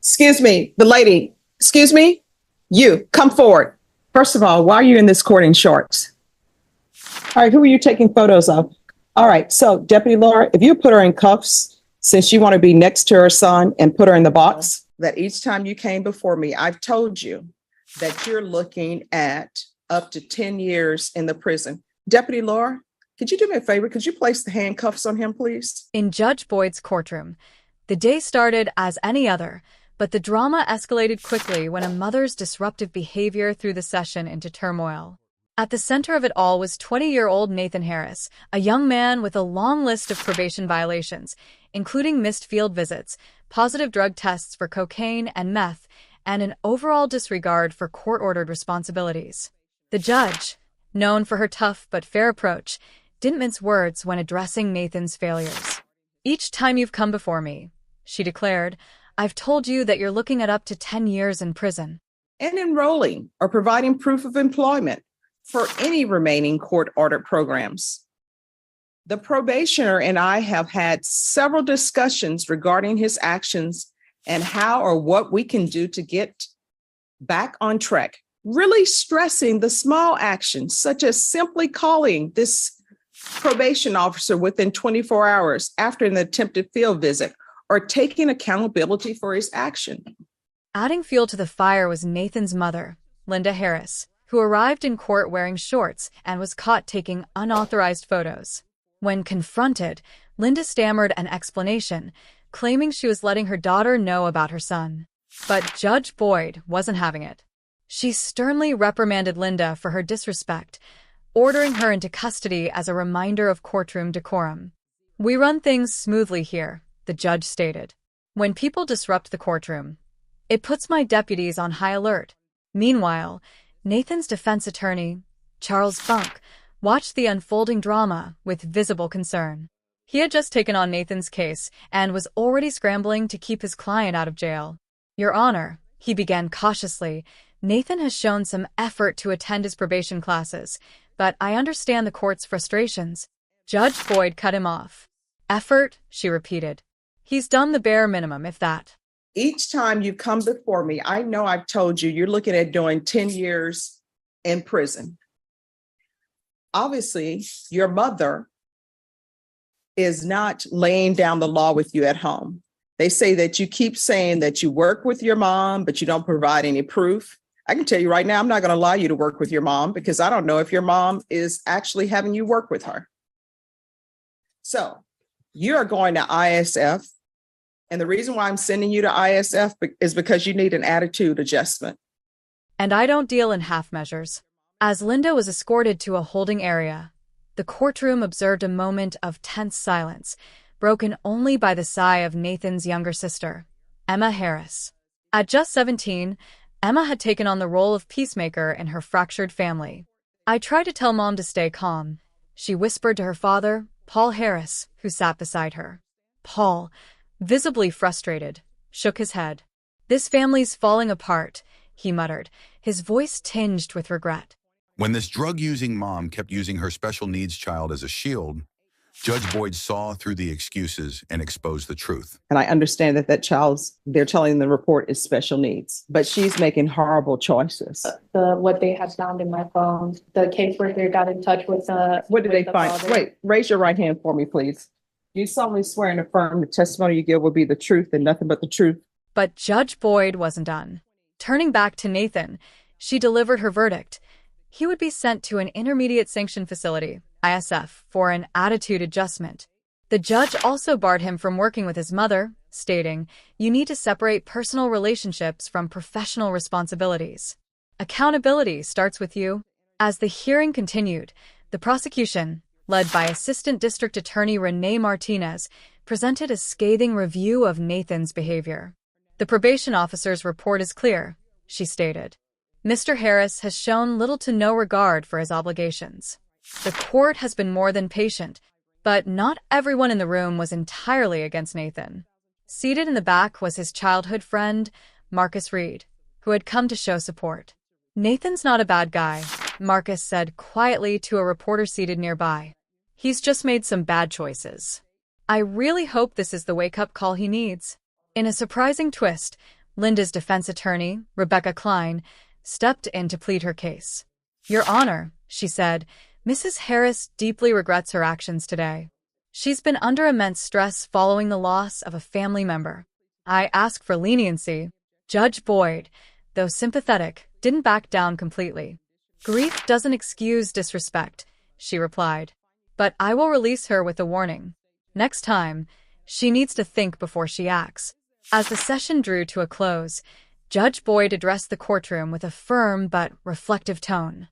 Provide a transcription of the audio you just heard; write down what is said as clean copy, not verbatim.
Excuse me, the lady. Excuse me, you come forward. First of all, why are you in this court in shorts? All right, who are you taking photos of? All right, so Deputy Laura, if you put her in cuffs, since you want to be next to her son and put her in the box, that each time you came before me, I've told you that you're looking at up to 10 years in the prison. Deputy Laura, could you do me a favor? Could you place the handcuffs on him, please? In Judge Boyd's courtroom, the day started as any other, but the drama escalated quickly when a mother's disruptive behavior threw the session into turmoil. At the center of it all was 20-year-old Nathan Harris, a young man with a long list of probation violations, including missed field visits, positive drug tests for cocaine and meth, and an overall disregard for court-ordered responsibilities. The judge, known for her tough but fair approach, didn't mince words when addressing Nathan's failures. "Each time you've come before me," she declared, "I've told you that you're looking at up to 10 years in prison." And enrolling or providing proof of employment for any remaining court-ordered programs. The probationer and I have had several discussions regarding his actions and how or what we can do to get back on track, really stressing the small actions, such as simply calling this probation officer within 24 hours after an attempted field visit or taking accountability for his action. Adding fuel to the fire was Nathan's mother, Linda Harris, who arrived in court wearing shorts and was caught taking unauthorized photos. When confronted, Linda stammered an explanation, claiming she was letting her daughter know about her son. But Judge Boyd wasn't having it. She sternly reprimanded Linda for her disrespect, ordering her into custody as a reminder of courtroom decorum. "We run things smoothly here," the judge stated. "When people disrupt the courtroom, it puts my deputies on high alert." Meanwhile, Nathan's defense attorney, Charles Funk, watched the unfolding drama with visible concern. He had just taken on Nathan's case and was already scrambling to keep his client out of jail. "Your Honor," he began cautiously, "Nathan has shown some effort to attend his probation classes, but I understand the court's frustrations." Judge Boyd cut him off. "Effort," she repeated. "He's done the bare minimum, if that." Each time you come before me, I know I've told you you're looking at doing 10 years in prison. Obviously, your mother is not laying down the law with you at home. They say that you keep saying that you work with your mom, but you don't provide any proof. I can tell you right now, I'm not going to allow you to work with your mom because I don't know if your mom is actually having you work with her. So you are going to ISF. And the reason why I'm sending you to ISF is because you need an attitude adjustment. And I don't deal in half measures. As Linda was escorted to a holding area, the courtroom observed a moment of tense silence, broken only by the sigh of Nathan's younger sister, Emma Harris. At just 17, Emma had taken on the role of peacemaker in her fractured family. "I tried to tell Mom to stay calm," she whispered to her father, Paul Harris, who sat beside her. Paul, visibly frustrated, shook his head. "This family's falling apart," he muttered, his voice tinged with regret. When this drug-using mom kept using her special needs child as a shield, Judge Boyd saw through the excuses and exposed the truth. And I understand that they're telling the report is special needs, but she's making horrible choices. What they had found in my phone, the caseworker got in touch with What did they find? father. Wait, raise your right hand for me, please. You solemnly swear and affirm the testimony you give will be the truth and nothing but the truth. But Judge Boyd wasn't done. Turning back to Nathan, she delivered her verdict. He would be sent to an intermediate sanction facility, ISF, for an attitude adjustment. The judge also barred him from working with his mother, stating, "You need to separate personal relationships from professional responsibilities. Accountability starts with you." As the hearing continued, the prosecution, led by Assistant District Attorney Renee Martinez, presented a scathing review of Nathan's behavior. "The probation officer's report is clear," she stated. "Mr. Harris has shown little to no regard for his obligations. The court has been more than patient, but not everyone in the room was entirely against Nathan." Seated in the back was his childhood friend, Marcus Reed, who had come to show support. "Nathan's not a bad guy," Marcus said quietly to a reporter seated nearby. "He's just made some bad choices. I really hope this is the wake-up call he needs." In a surprising twist, Linda's defense attorney, Rebecca Klein, stepped in to plead her case. "Your Honor," she said, "Mrs. Harris deeply regrets her actions today. She's been under immense stress following the loss of a family member. I ask for leniency." Judge Boyd, though sympathetic, didn't back down completely. "Grief doesn't excuse disrespect," she replied. "But I will release her with a warning. Next time, she needs to think before she acts." As the session drew to a close, Judge Boyd addressed the courtroom with a firm but reflective tone.